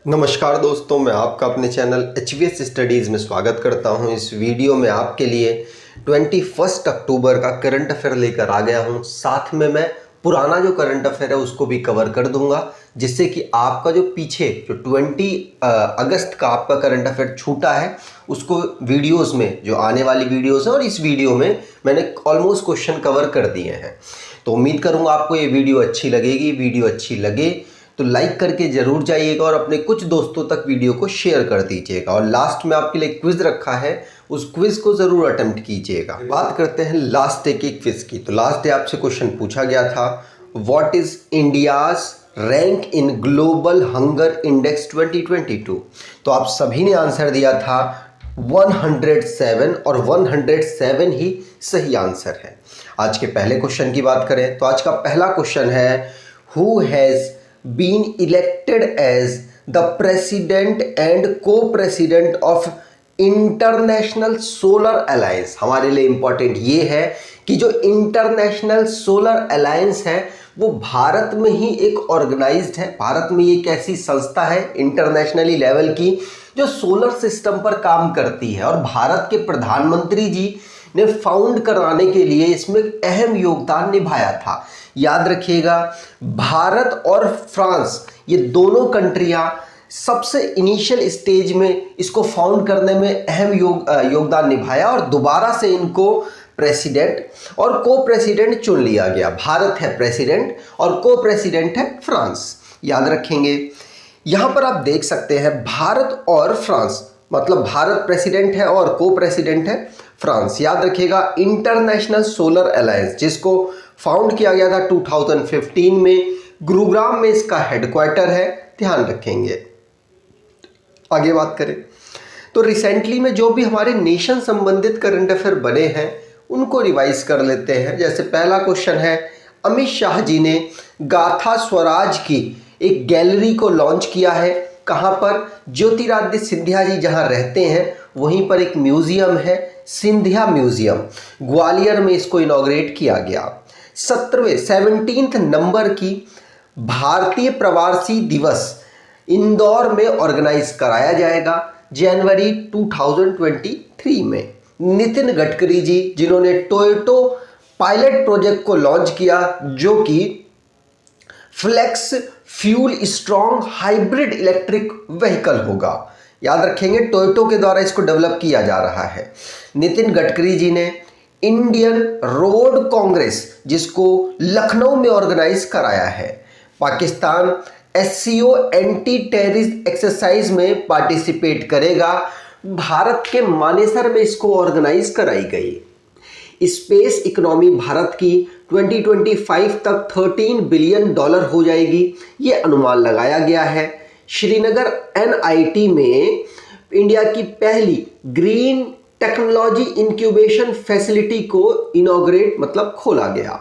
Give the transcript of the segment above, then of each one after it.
नमस्कार दोस्तों, मैं आपका अपने चैनल HVS स्टडीज़ में स्वागत करता हूं। इस वीडियो में आपके लिए 21 अक्टूबर का करंट अफेयर लेकर आ गया हूं। साथ में मैं पुराना जो करंट अफेयर है उसको भी कवर कर दूंगा, जिससे कि आपका जो पीछे जो 20 अगस्त का आपका करंट अफेयर छूटा है उसको वीडियोस में, जो आने वाली वीडियोस है और इस वीडियो में मैंने ऑलमोस्ट क्वेश्चन कवर कर दिए हैं। तो उम्मीद करूँगा आपको ये वीडियो अच्छी लगेगी। वीडियो अच्छी लगे तो लाइक करके जरूर जाइएगा और अपने कुछ दोस्तों तक वीडियो को शेयर कर दीजिएगा। और लास्ट में आपके लिए क्विज रखा है, उस क्विज को जरूर अटेम्प्ट कीजिएगा। बात करते हैं लास्ट डे की क्विज की। तो लास्ट डे आपसे क्वेश्चन पूछा गया था, what is India's rank in global hunger index 2022। तो आप सभी ने आंसर दिया था 107 और 107 ही सही आंसर है। आज के पहले क्वेश्चन की बात करें तो आज का पहला क्वेश्चन है, who has been elected as the president and co-president of international solar alliance. हमारे लिए इंपॉर्टेंट ये है कि जो इंटरनेशनल सोलर अलायंस है वो भारत में ही एक ऑर्गेनाइज्ड है। भारत में ये एक ऐसी संस्था है इंटरनेशनली लेवल की जो सोलर सिस्टम पर काम करती है, और भारत के प्रधानमंत्री जी ने फाउंड कराने के लिए इसमें अहम योगदान निभाया था। याद रखिएगा, भारत और फ्रांस ये दोनों कंट्रियां सबसे इनिशियल स्टेज में इसको फाउंड करने में अहम योगदान निभाया और दोबारा से इनको प्रेसिडेंट और को प्रेसिडेंट चुन लिया गया। भारत है प्रेसिडेंट और को प्रेसिडेंट है फ्रांस। याद रखेंगे, यहां पर आप देख सकते हैं भारत और फ्रांस, मतलब भारत प्रेसिडेंट है और को प्रेसिडेंट है फ्रांस। याद रखिएगा, इंटरनेशनल सोलर अलायंस जिसको फाउंड किया गया था 2015 में, गुरुग्राम में इसका हेडक्वार्टर है। ध्यान रखेंगे। आगे बात करें तो रिसेंटली में जो भी हमारे नेशन संबंधित करंट अफेयर बने हैं उनको रिवाइज कर लेते हैं। जैसे पहला क्वेश्चन है, अमित शाह जी ने गाथा स्वराज की एक गैलरी को लॉन्च किया है। कहां पर? ज्योतिरादित्य सिंधिया जी जहां रहते हैं वहीं पर एक म्यूजियम है, सिंधिया म्यूजियम, ग्वालियर में इसको इनॉग्रेट किया गया। 17th नंबर की भारतीय प्रवासी दिवस इंदौर में ऑर्गेनाइज कराया जाएगा जनवरी 2023 में। नितिन गडकरी जी जिन्होंने टोयोटो पायलट प्रोजेक्ट को लॉन्च किया, जो कि flex fuel strong hybrid electric vehicle होगा। याद रखेंगे, टोयोटो के द्वारा इसको डेवलप किया जा रहा है। नितिन गडकरी जी ने इंडियन रोड कांग्रेस जिसको लखनऊ में ऑर्गेनाइज कराया है। Pakistan SCO anti terrorist exercise में पार्टिसिपेट करेगा। भारत के मानेसर में इसको ऑर्गेनाइज कराई गई। स्पेस इकोनॉमी भारत की 2025 तक $13 बिलियन हो जाएगी, ये अनुमान लगाया गया है। श्रीनगर NIT में इंडिया की पहली ग्रीन टेक्नोलॉजी इंक्यूबेशन फैसिलिटी को इनॉग्रेट मतलब खोला गया।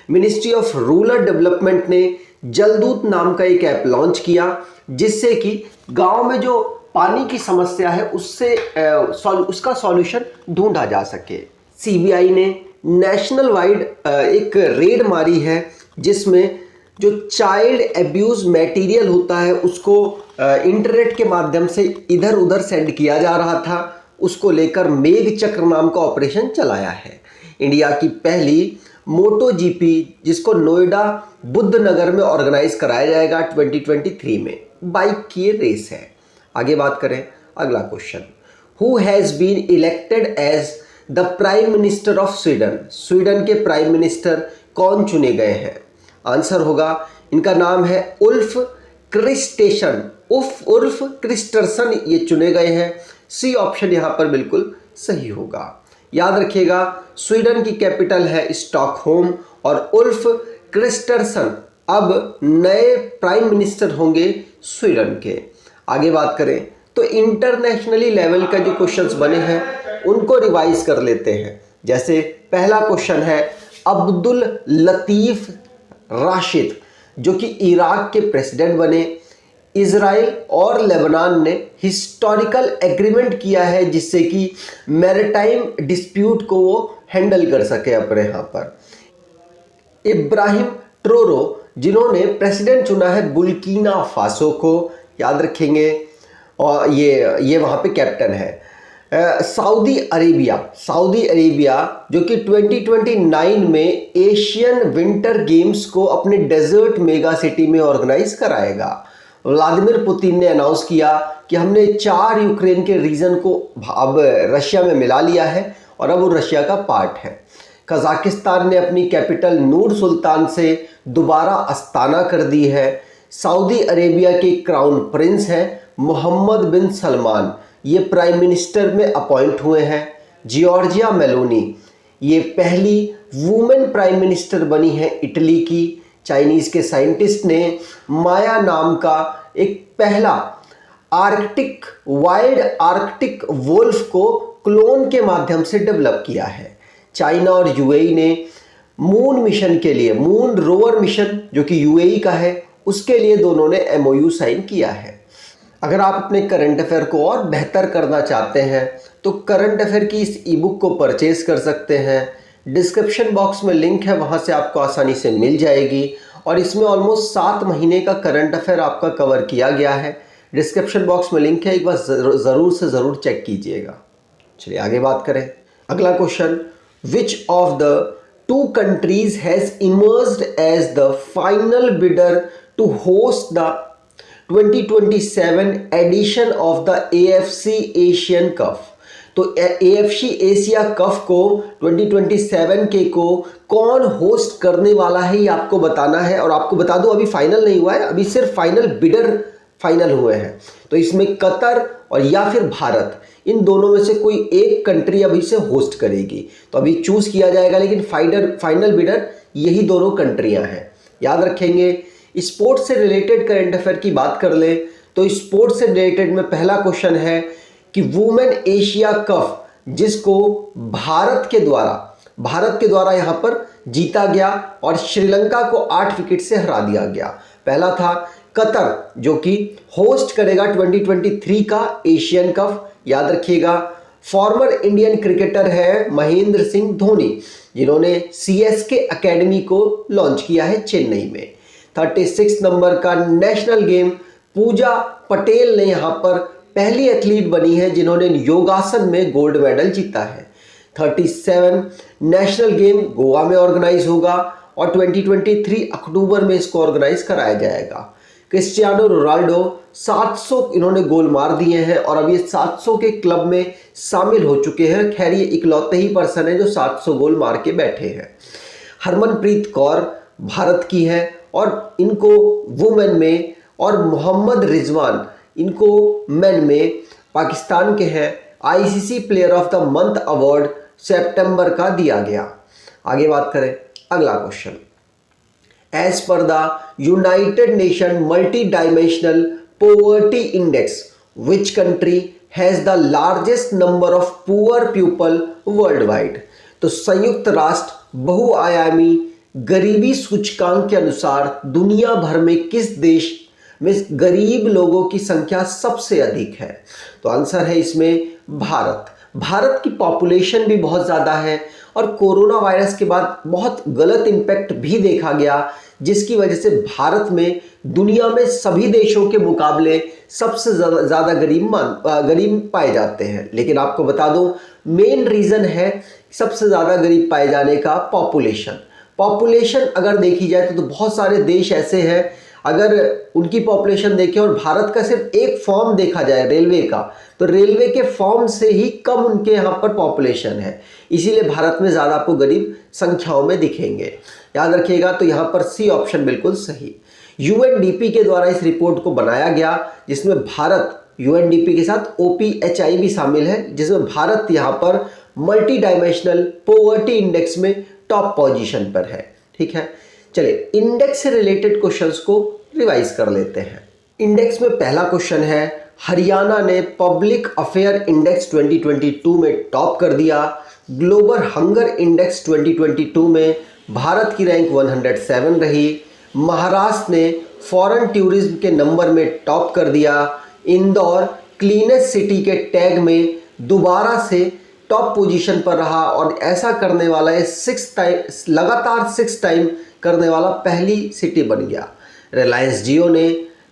मिनिस्ट्री ऑफ रूरल डेवलपमेंट ने जलदूत नाम का एक ऐप लॉन्च किया, जिससे कि गांव में जो पानी की समस्या है उसका सॉल्यूशन ढूंढा जा सके। CBI ने नेशनल वाइड एक रेड मारी है, जिसमें जो चाइल्ड एब्यूज मटेरियल होता है उसको इंटरनेट के माध्यम से इधर उधर सेंड किया जा रहा था, उसको लेकर मेघ चक्र नाम का ऑपरेशन चलाया है। इंडिया की पहली MotoGP जिसको नोएडा बुद्ध नगर में ऑर्गेनाइज कराया जाएगा 2023 में, बाइक की रेस है। आगे बात करें, अगला question, who has been elected as the prime minister of Sweden. Sweden के प्राइम मिनिस्टर कौन चुने गए हैं? आंसर होगा, इनका नाम है उल्फ क्रिस्टेशन, उल्फ क्रिस्टरसन ये चुने गए हैं। सी ऑप्शन यहां पर बिल्कुल सही होगा। याद रखिएगा, स्वीडन की कैपिटल है स्टॉकहोम और उल्फ क्रिस्टरसन अब नए प्राइम मिनिस्टर होंगे स्वीडन के। आगे बात करें तो इंटरनेशनली लेवल का जो क्वेश्चंस बने हैं उनको रिवाइज कर लेते हैं। जैसे पहला क्वेश्चन है, अब्दुल लतीफ राशिद जो कि इराक के प्रेसिडेंट बने। इजराइल और लेबनान ने हिस्टोरिकल एग्रीमेंट किया है जिससे कि मैरिटाइम डिस्प्यूट को वो हैंडल कर सके अपने यहाँ पर। इब्राहिम ट्रोरो जिन्होंने प्रेसिडेंट चुना है बुर्किना फासो को। याद रखेंगे। और ये वहाँ पे कैप्टन है। सऊदी अरेबिया जो कि 2029 में एशियन विंटर गेम्स को अपने डेजर्ट मेगा सिटी में ऑर्गेनाइज कराएगा। व्लादिमीर पुतिन ने अनाउंस किया कि हमने 4 यूक्रेन के रीजन को अब रशिया में मिला लिया है और अब वो रशिया का पार्ट है। कजाकिस्तान ने अपनी कैपिटल नूर सुल्तान से दोबारा अस्ताना कर दी है। सऊदी अरेबिया के क्राउन प्रिंस हैं मोहम्मद बिन सलमान, ये प्राइम मिनिस्टर में अपॉइंट हुए हैं। जॉर्जिया मेलोनी, ये पहली वुमेन प्राइम मिनिस्टर बनी है इटली की। चाइनीज़ के साइंटिस्ट ने माया नाम का एक पहला वाइल्ड आर्कटिक वोल्फ को क्लोन के माध्यम से डेवलप किया है। चाइना और यूएई ने मून मिशन के लिए, मून रोवर मिशन जो कि यूएई का है, उसके लिए दोनों ने एमओयू साइन किया है। अगर आप अपने करंट अफेयर को और बेहतर करना चाहते हैं तो करंट अफेयर की इस ई बुक को परचेज कर सकते हैं। डिस्क्रिप्शन बॉक्स में लिंक है, वहां से आपको आसानी से मिल जाएगी और इसमें ऑलमोस्ट 7 महीने का करंट अफेयर आपका कवर किया गया है। डिस्क्रिप्शन बॉक्स में लिंक है, एक बार ज़रूर से ज़रूर चेक कीजिएगा। चलिए आगे बात करें। अगला question, which of the 2 countries has emerged as the final bidder to host the 2027 edition of the AFC Asian cup. तो AFC एशिया कप को 2027 के को कौन होस्ट करने वाला है ये आपको बताना है। और आपको बता दूं अभी फाइनल नहीं हुआ है, अभी सिर्फ फाइनल बिडर फाइनल हुए हैं। तो इसमें कतर और या फिर भारत, इन दोनों में से कोई एक कंट्री अभी से होस्ट करेगी। तो अभी चूज किया जाएगा, लेकिन फाइनल बिडर यही दोनों कंट्रियां हैं, याद रखेंगे। स्पोर्ट्स से रिलेटेड करंट अफेयर की बात कर ले तो स्पोर्ट्स से रिलेटेड में पहला क्वेश्चन है कि वुमेन एशिया कप जिसको भारत के द्वारा यहां पर जीता गया और श्रीलंका को 8 विकेट से हरा दिया गया। पहला था कतर जो कि होस्ट करेगा 2023 का एशियन कप, याद रखिएगा। फॉर्मर इंडियन क्रिकेटर है महेंद्र सिंह धोनी, जिन्होंने CSK एकेडमी को लॉन्च किया है चेन्नई में। 36 नंबर का नेशनल गेम, पूजा पटेल ने यहाँ पर पहली एथलीट बनी है जिन्होंने योगासन में गोल्ड मेडल जीता है। 37 नेशनल गेम गोवा में ऑर्गेनाइज होगा और 2023 अक्टूबर में इसको ऑर्गेनाइज कराया जाएगा। क्रिस्टियानो रोनाल्डो 700 इन्होंने गोल मार दिए हैं और अब ये 700 के क्लब में शामिल हो चुके हैं। खैर ये इकलौते ही पर्सन है जो 700 गोल मार के बैठे हैं। हरमनप्रीत कौर भारत की है और इनको वुमेन में, और मोहम्मद रिजवान इनको मेन में पाकिस्तान के हैं। ICC player of the month award सितंबर का दिया गया। आगे बात करें अगला question, as per the United Nation multi dimensional poverty index which country has the largest number of poor people world wide. तो संयुक्त राष्ट्र बहुआयामी गरीबी सूचकांक के अनुसार दुनिया भर में किस देश में गरीब लोगों की संख्या सबसे अधिक है? तो आंसर है इसमें भारत की पॉपुलेशन भी बहुत ज़्यादा है और कोरोना वायरस के बाद बहुत गलत इम्पैक्ट भी देखा गया, जिसकी वजह से भारत में दुनिया में सभी देशों के मुकाबले सबसे ज़्यादा गरीब पाए जाते हैं। लेकिन आपको बता दूं मेन रीज़न है सबसे ज़्यादा गरीब पाए जाने का पॉपुलेशन अगर देखी जाए तो बहुत सारे देश ऐसे हैं, अगर उनकी पॉपुलेशन देखें और भारत का सिर्फ एक फॉर्म देखा जाए रेलवे का, तो रेलवे के फॉर्म से ही कम उनके यहाँ पर पॉपुलेशन है, इसीलिए भारत में ज़्यादा आपको गरीब संख्याओं में दिखेंगे, याद रखिएगा। तो यहाँ पर सी ऑप्शन बिल्कुल सही। UNDP के द्वारा इस रिपोर्ट को बनाया गया, जिसमें भारत UNDP के साथ OPHI भी शामिल है, जिसमें भारत यहाँ पर मल्टी डायमेंशनल पोवर्टी इंडेक्स में टॉप पोजीशन पर है। ठीक है, चलिए इंडेक्स से रिलेटेड क्वेश्चंस को रिवाइज कर लेते हैं। इंडेक्स में पहला क्वेश्चन है, हरियाणा ने पब्लिक अफेयर इंडेक्स 2022 में टॉप कर दिया। ग्लोबल हंगर इंडेक्स 2022 में भारत की रैंक 107 रही। महाराष्ट्र ने फॉरेन टूरिज्म के नंबर में टॉप कर दिया। इंदौर क्लीनेस्ट सिटी के टैग में दोबारा से टॉप पोजीशन पर रहा और ऐसा करने वाला है लगातार 6 टाइम करने वाला पहली सिटी बन गया। रिलायंस जियो ने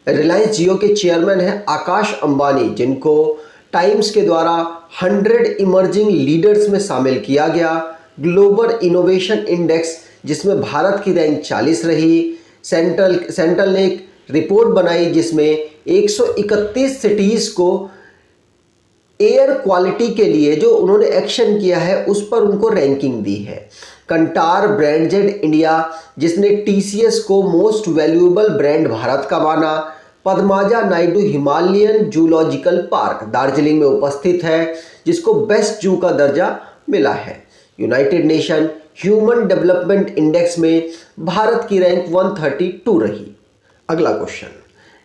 रिलायंस जियो के चेयरमैन हैं आकाश अंबानी, जिनको टाइम्स के द्वारा 100 इमर्जिंग लीडर्स में शामिल किया गया। ग्लोबल इनोवेशन इंडेक्स, जिसमें भारत की रैंक 40 रही। सेंट्रल ने एक रिपोर्ट बनाई जिसमें 131 सिटीज़ को एयर क्वालिटी के लिए जो उन्होंने एक्शन किया है उस पर उनको रैंकिंग दी है। कंटार ब्रांडेड इंडिया, जिसने टीसीएस को मोस्ट वैल्यूएबल ब्रांड भारत का माना। Padmaja Naidu Himalayan zoological park Darjeeling में उपस्थित है, जिसको बेस्ट जू का दर्जा मिला है। United nation human development index में भारत की रैंक 132 रही। अगला question,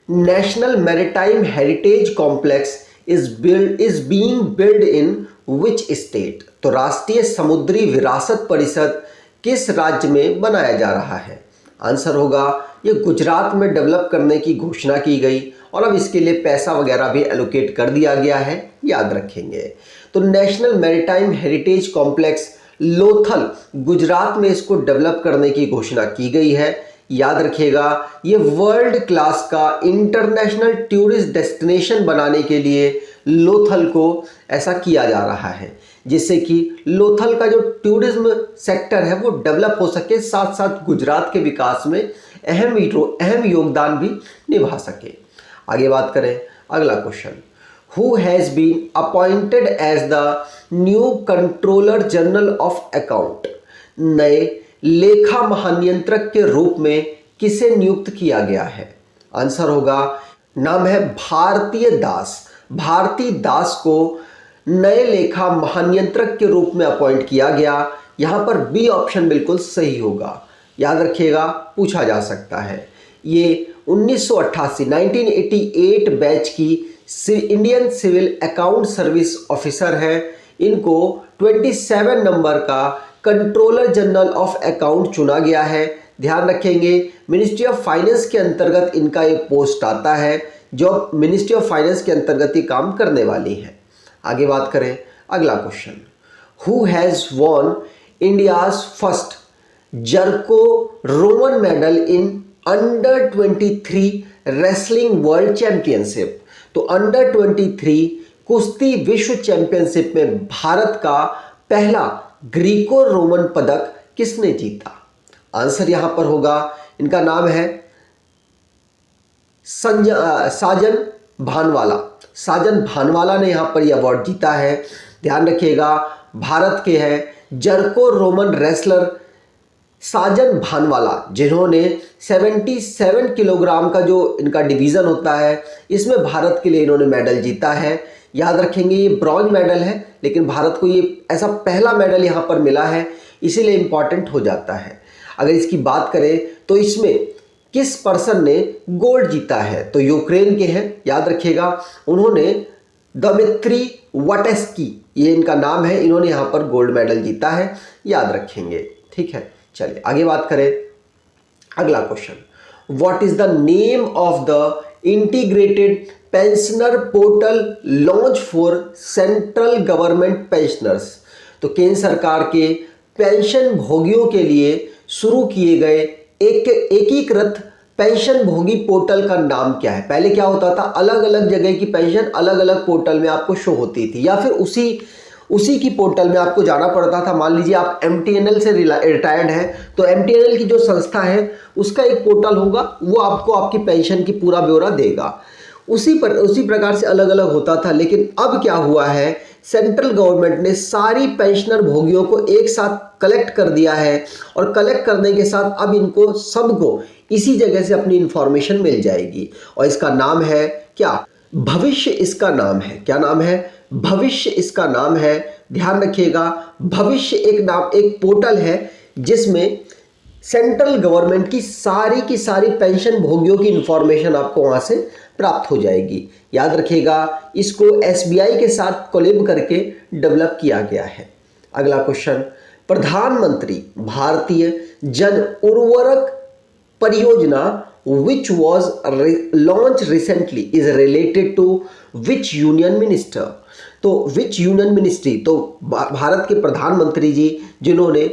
national maritime heritage complex is being build in which state? तो राष्ट्रीय समुद्री विरासत परिषद किस राज्य में बनाया जा रहा है? आंसर होगा ये गुजरात में डेवलप करने की घोषणा की गई और अब इसके लिए पैसा वगैरह भी एलोकेट कर दिया गया है, याद रखेंगे। तो national maritime heritage complex Lothal Gujarat में इसको डेवलप करने की घोषणा की गई है, याद रखिएगा। ये वर्ल्ड क्लास का इंटरनेशनल टूरिस्ट डेस्टिनेशन बनाने के लिए लोथल को ऐसा किया जा रहा है, जिससे कि लोथल का जो टूरिज्म सेक्टर है वो डेवलप हो सके, साथ साथ गुजरात के विकास में अहम योगदान भी निभा सके। आगे बात करें, अगला question, who has been appointed as the new controller general of account? नए लेखा महानियंत्रक के रूप में किसे नियुक्त किया गया है? आंसर होगा, नाम है भारती दास। भारती दास को नए लेखा महानियंत्रक के रूप में अपॉइंट किया गया। यहां पर बी ऑप्शन बिल्कुल सही होगा, याद रखिएगा, पूछा जा सकता है। ये 1988 बैच की Indian civil account service officer है। इनको 27 नंबर का कंट्रोलर जनरल ऑफ अकाउंट चुना गया है। ध्यान रखेंगे, मिनिस्ट्री ऑफ फाइनेंस के अंतर्गत इनका ये पोस्ट आता है, जो मिनिस्ट्री ऑफ फाइनेंस के अंतर्गत ही काम करने वाली है। आगे बात करें, अगला question, who has won India's first Greco Roman medal in under 23 wrestling world championship? तो अंडर 23 कुश्ती विश्व चैंपियनशिप में भारत का पहला ग्रीको रोमन पदक किसने जीता? आंसर यहां पर होगा, इनका नाम है साजन भानवाला। साजन भानवाला ने यहां पर यह अवार्ड जीता है। ध्यान रखिएगा, भारत के हैं जर्को रोमन रेसलर साजन भानवाला, जिन्होंने 77 किलोग्राम का जो इनका डिवीज़न होता है इसमें भारत के लिए इन्होंने मेडल जीता है। याद रखेंगे, ये ब्रॉन्ज मेडल है, लेकिन भारत को ये ऐसा पहला मेडल यहाँ पर मिला है, इसीलिए इम्पॉर्टेंट हो जाता है। अगर इसकी बात करें तो इसमें किस पर्सन ने गोल्ड जीता है? तो यूक्रेन के हैं, याद रखिएगा, उन्होंने दमित्री वटेस्की, ये इनका नाम है, इन्होंने यहाँ पर गोल्ड मेडल जीता है, याद रखेंगे। ठीक है, चलिए आगे बात करें। अगला question, what is the name of the integrated pensioner portal launch for central government pensioners? तो केंद्र सरकार के पेंशन भोगियों के लिए शुरू किए गए एक एकीकृत पेंशन भोगी पोर्टल का नाम क्या है? पहले क्या होता था, अलग अलग जगह की पेंशन अलग अलग पोर्टल में आपको शो होती थी, या फिर उसी की पोर्टल में आपको जाना पड़ता था। मान लीजिए आप एमटीएनएल से रिटायर्ड हैं, तो एमटीएनएल की जो संस्था है उसका एक पोर्टल होगा, वो आपको आपकी पेंशन की पूरा ब्यौरा देगा। उसी प्रकार से अलग अलग होता था। लेकिन अब क्या हुआ है, सेंट्रल गवर्नमेंट ने सारी पेंशनर भोगियों को एक साथ कलेक्ट कर दिया है, और कलेक्ट करने के साथ अब इनको सबको इसी जगह से अपनी इंफॉर्मेशन मिल जाएगी, और इसका नाम है क्या? भविष्य इसका नाम है। क्या नाम है? भविष्य इसका नाम है। ध्यान रखिएगा, भविष्य एक पोर्टल है जिसमें सेंट्रल गवर्नमेंट की सारी पेंशन भोगियों की इंफॉर्मेशन आपको वहां से प्राप्त हो जाएगी। याद रखिएगा, इसको एसबीआई के साथ कोलैब करके डेवलप किया गया है। अगला क्वेश्चन, प्रधानमंत्री भारतीय जन उर्वरक परियोजना which was launched recently is related to which union minister? तो which union ministry, तो भारत के प्रधानमंत्री जी जिन्होंने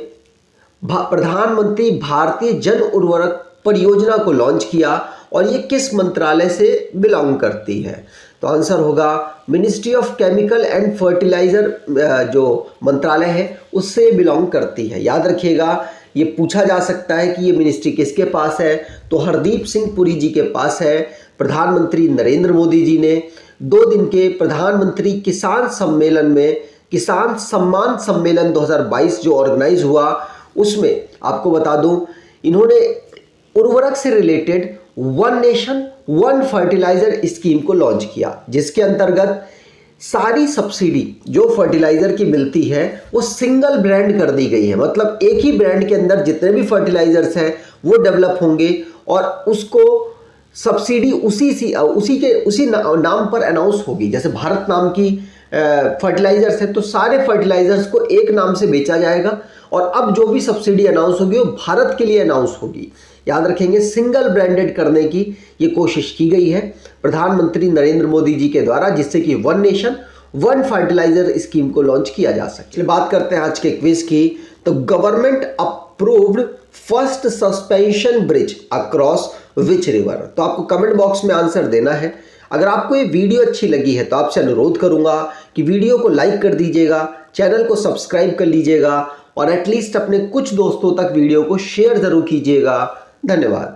प्रधानमंत्री भारतीय जन उर्वरक परियोजना को लॉन्च किया, और ये किस मंत्रालय से बिलोंग करती है? तो आंसर होगा ministry of chemical and fertiliser, जो मंत्रालय है उससे बिलोंग करती है। याद रखिएगा, ये पूछा जा सकता है कि ये मिनिस्ट्री किसके पास है, तो हरदीप सिंह पुरी जी के पास है। प्रधानमंत्री नरेंद्र मोदी जी ने 2 दिन के प्रधानमंत्री किसान सम्मेलन में, किसान सम्मान सम्मेलन 2022 जो ऑर्गेनाइज हुआ, उसमें आपको बता दूं इन्होंने उर्वरक से related one nation one fertiliser scheme को लॉन्च किया, जिसके अंतर्गत सारी सब्सिडी जो फर्टिलाइजर की मिलती है वो सिंगल ब्रांड कर दी गई है। मतलब एक ही ब्रांड के अंदर जितने भी फर्टिलाइजर्स हैं वो डेवलप होंगे और उसको सब्सिडी उसी नाम पर अनाउंस होगी। जैसे भारत नाम की फर्टिलाइजर्स है तो सारे फर्टिलाइजर्स को एक नाम से बेचा जाएगा और अब जो भी सब्सिडी अनाउंस होगी वो भारत के लिए अनाउंस होगी। याद रखेंगे, सिंगल ब्रांडेड करने की ये कोशिश की गई है प्रधानमंत्री नरेंद्र मोदी जी के द्वारा, जिससे कि one nation one fertiliser scheme को लॉन्च किया जा सके। बात करते हैं आज के क्विज की। तो government approved first suspension bridge across which river? तो आपको कमेंट बॉक्स में आंसर देना है। अगर आपको ये वीडियो अच्छी लगी है तो आपसे अनुरोध करूंगा कि वीडियो को लाइक कर दीजिएगा, चैनल को सब्सक्राइब कर लीजिएगा और एटलीस्ट अपने कुछ दोस्तों तक वीडियो को शेयर जरूर कीजिएगा। धन्यवाद।